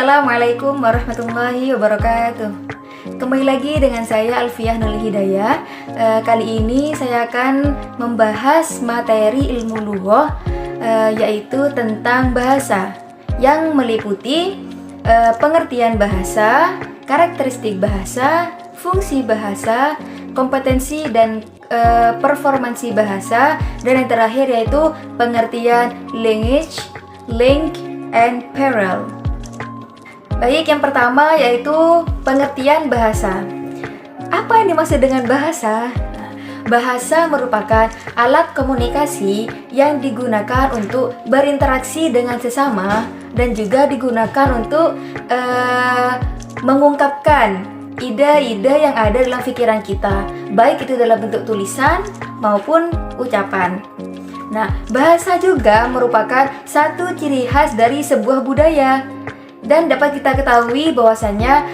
Assalamualaikum warahmatullahi wabarakatuh. Kembali lagi dengan saya Alfiah Nur Hidayah. Kali ini saya akan membahas materi ilmu lughah, yaitu tentang bahasa yang meliputi pengertian bahasa, karakteristik bahasa, fungsi bahasa, kompetensi dan performansi bahasa, dan yang terakhir yaitu pengertian language, link, and parallel. Baik, yang pertama yaitu pengertian bahasa. Apa yang dimaksud dengan bahasa? Bahasa merupakan alat komunikasi yang digunakan untuk berinteraksi dengan sesama dan juga digunakan untuk mengungkapkan ide-ide yang ada dalam pikiran kita, baik itu dalam bentuk tulisan maupun ucapan. Nah, bahasa juga merupakan satu ciri khas dari sebuah budaya. Dan dapat kita ketahui bahwasanya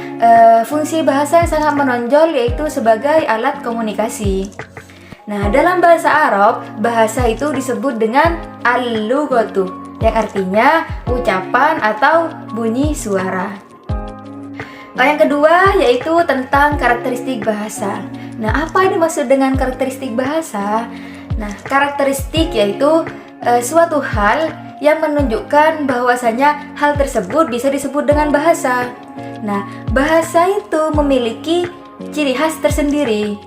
fungsi bahasa yang sangat menonjol yaitu sebagai alat komunikasi. Nah, dalam bahasa Arab, bahasa itu disebut dengan al-lughatu, yang artinya ucapan atau bunyi suara. Yang kedua yaitu tentang karakteristik bahasa. Nah, apa yang dimaksud dengan karakteristik bahasa? Nah, karakteristik yaitu suatu hal yang menunjukkan bahwasanya hal tersebut bisa disebut dengan bahasa. Nah, bahasa itu memiliki ciri khas tersendiri.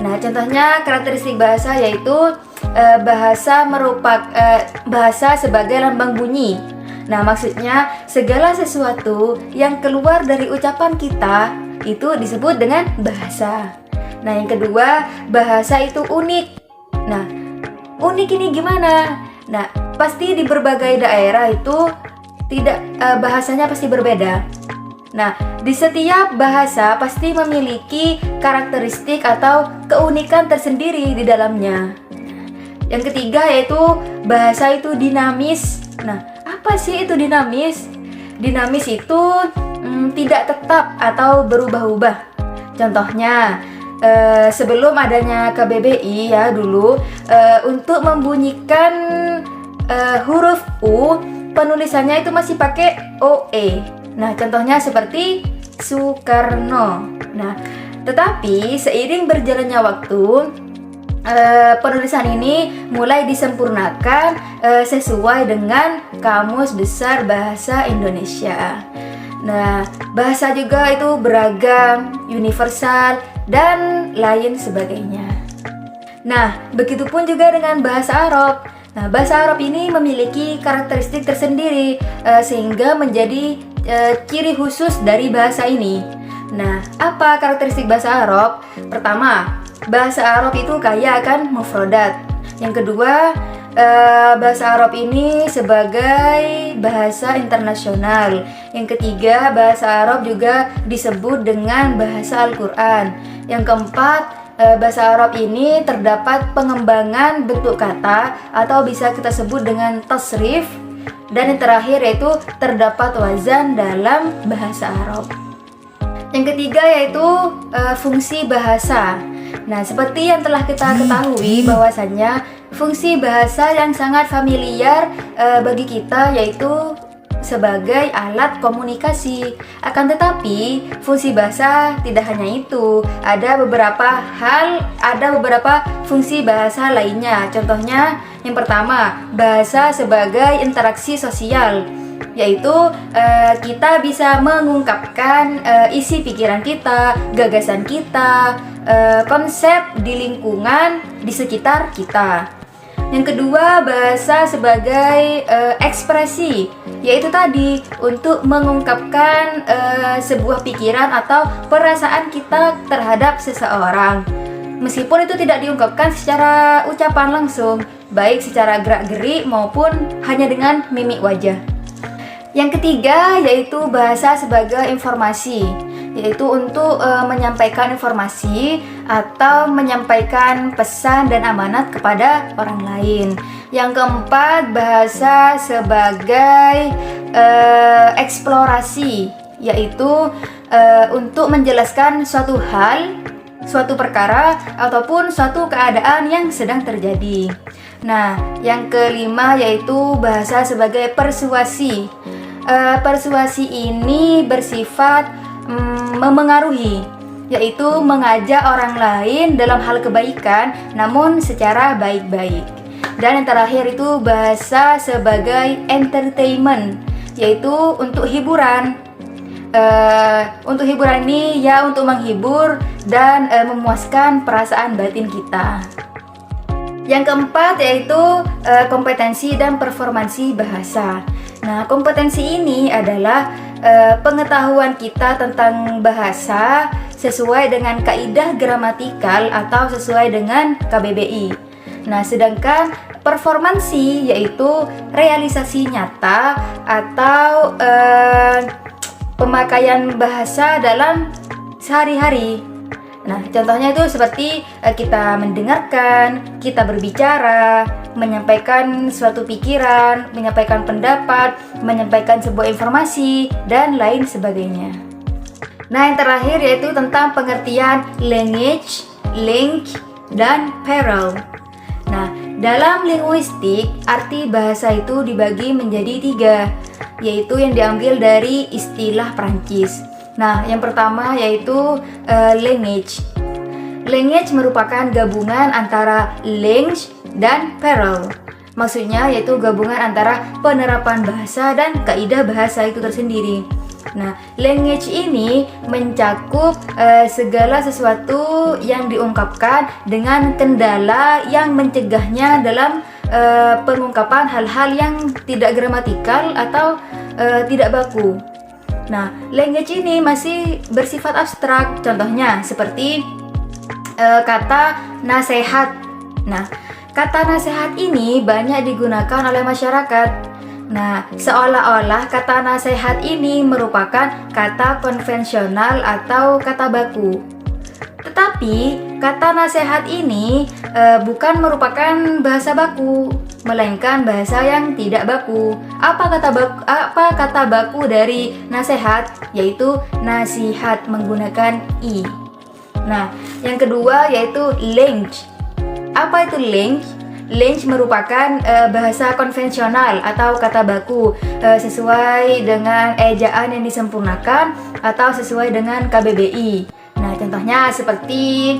Nah, contohnya karakteristik bahasa yaitu bahasa sebagai lambang bunyi. Nah, maksudnya segala sesuatu yang keluar dari ucapan kita itu disebut dengan bahasa. Nah, yang kedua, bahasa itu unik. Nah, unik ini gimana? Nah, pasti di berbagai daerah itu bahasanya pasti berbeda. Nah, di setiap bahasa pasti memiliki karakteristik atau keunikan tersendiri di dalamnya. Yang ketiga yaitu bahasa itu dinamis. Nah, apa sih itu dinamis? Dinamis itu tidak tetap atau berubah-ubah. Contohnya, sebelum adanya KBBI ya dulu, untuk membunyikan huruf U, penulisannya itu masih pakai OE. Nah, contohnya seperti Soekarno. Nah, tetapi seiring berjalannya waktu, penulisan ini mulai disempurnakan sesuai dengan Kamus Besar Bahasa Indonesia. Nah, bahasa juga itu beragam, universal, dan lain sebagainya. Nah, begitupun juga dengan bahasa Arab. Nah, bahasa Arab ini memiliki karakteristik tersendiri sehingga menjadi ciri khusus dari bahasa ini. Nah, apa karakteristik bahasa Arab? Pertama, bahasa Arab itu kaya akan mufradat. Yang kedua, bahasa Arab ini sebagai bahasa internasional. Yang ketiga, bahasa Arab juga disebut dengan bahasa Al-Quran. Yang keempat, bahasa Arab ini terdapat pengembangan bentuk kata atau bisa kita sebut dengan tasrif. Dan yang terakhir yaitu terdapat wazan dalam bahasa Arab. Yang ketiga yaitu fungsi bahasa. Nah, seperti yang telah kita ketahui bahwasannya fungsi bahasa yang sangat familiar bagi kita yaitu sebagai alat komunikasi. Akan tetapi, fungsi bahasa tidak hanya itu. Ada beberapa fungsi bahasa lainnya. Contohnya, yang pertama, bahasa sebagai interaksi sosial, yaitu kita bisa mengungkapkan isi pikiran kita, gagasan kita, konsep di lingkungan di sekitar kita. Yang kedua, bahasa sebagai ekspresi, yaitu tadi untuk mengungkapkan sebuah pikiran atau perasaan kita terhadap seseorang. Meskipun itu tidak diungkapkan secara ucapan langsung, baik secara gerak-gerik maupun hanya dengan mimik wajah. Yang ketiga yaitu bahasa sebagai informasi, yaitu untuk menyampaikan informasi atau menyampaikan pesan dan amanat kepada orang lain. Yang keempat, bahasa sebagai eksplorasi, yaitu untuk menjelaskan suatu hal, suatu perkara ataupun suatu keadaan yang sedang terjadi. Nah, yang kelima yaitu bahasa sebagai persuasi. persuasi ini bersifat memengaruhi, yaitu mengajak orang lain dalam hal kebaikan namun secara baik-baik. Dan yang terakhir itu bahasa sebagai entertainment, yaitu untuk hiburan. Untuk hiburan ini ya untuk menghibur dan memuaskan perasaan batin kita. Yang keempat yaitu kompetensi dan performansi bahasa. Nah, kompetensi ini adalah pengetahuan kita tentang bahasa sesuai dengan kaidah gramatikal atau sesuai dengan KBBI. Nah, sedangkan performansi yaitu realisasi nyata atau pemakaian bahasa dalam sehari-hari. Nah, contohnya itu seperti kita mendengarkan, kita berbicara, menyampaikan suatu pikiran, menyampaikan pendapat, menyampaikan sebuah informasi, dan lain sebagainya. Nah, yang terakhir yaitu tentang pengertian language, link, dan parallel. Nah, dalam linguistik, arti bahasa itu dibagi menjadi 3, yaitu yang diambil dari istilah Prancis. Nah, yang pertama yaitu language. Language merupakan gabungan antara language dan parallel. Maksudnya yaitu gabungan antara penerapan bahasa dan kaidah bahasa itu tersendiri. Nah, language ini mencakup segala sesuatu yang diungkapkan dengan kendala yang mencegahnya dalam pengungkapan hal-hal yang tidak gramatikal atau tidak baku. Nah, language ini masih bersifat abstrak. Contohnya seperti kata nasihat. Nah, kata nasihat ini banyak digunakan oleh masyarakat. Nah, seolah-olah kata nasihat ini merupakan kata konvensional atau kata baku. Tetapi kata nasihat ini bukan merupakan bahasa baku, melainkan bahasa yang tidak baku. Apa kata baku dari nasihat? Yaitu nasihat menggunakan i. Nah, yang kedua yaitu language. Apa itu language? Language merupakan bahasa konvensional atau kata baku sesuai dengan ejaan yang disempurnakan atau sesuai dengan KBBI. Nah, contohnya seperti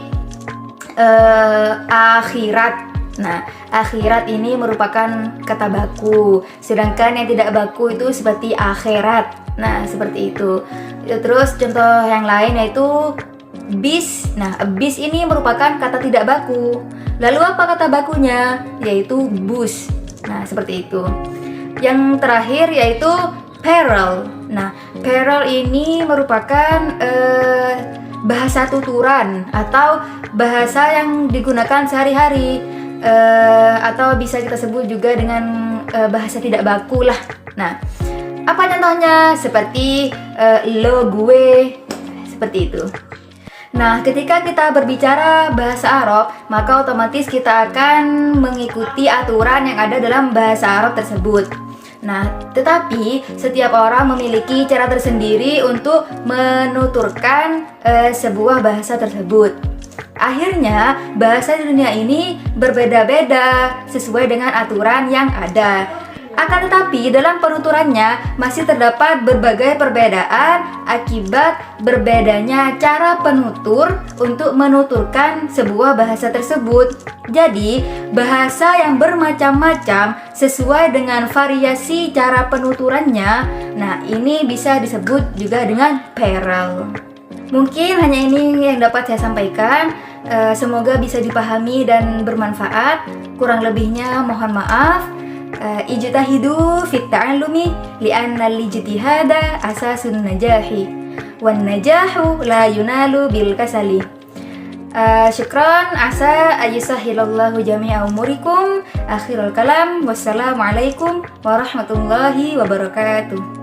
akhirat. Nah, akhirat ini merupakan kata baku, sedangkan yang tidak baku itu seperti akhirat. Nah, seperti itu. Terus contoh yang lain yaitu bis. Nah, bis ini merupakan kata tidak baku. Lalu apa kata bakunya? Yaitu bus. Nah, seperti itu. Yang terakhir yaitu parallel. Nah, parallel ini merupakan bahasa tuturan atau bahasa yang digunakan sehari-hari, atau bisa kita sebut juga dengan bahasa tidak baku lah. Nah, apa contohnya? Seperti lo, gue, seperti itu. Nah, ketika kita berbicara bahasa Arab, maka otomatis kita akan mengikuti aturan yang ada dalam bahasa Arab tersebut. Nah, tetapi setiap orang memiliki cara tersendiri untuk menuturkan sebuah bahasa tersebut. Akhirnya, bahasa di dunia ini berbeda-beda sesuai dengan aturan yang ada. Akan tetapi, dalam penuturannya masih terdapat berbagai perbedaan akibat berbedanya cara penutur untuk menuturkan sebuah bahasa tersebut. Jadi, bahasa yang bermacam-macam sesuai dengan variasi cara penuturannya. Nah, ini bisa disebut juga dengan parallel. Mungkin hanya ini yang dapat saya sampaikan. Semoga bisa dipahami dan bermanfaat. Kurang lebihnya mohon maaf. Ijtahidu fit ta'allumi li'anna al-ijtihada asasun najahi wan najahu la yunalu bil kasali. Syukran, asa ayusahhilallahu jami'a umurikum. Akhirul kalam, wassalamualaikum warahmatullahi wabarakatuh.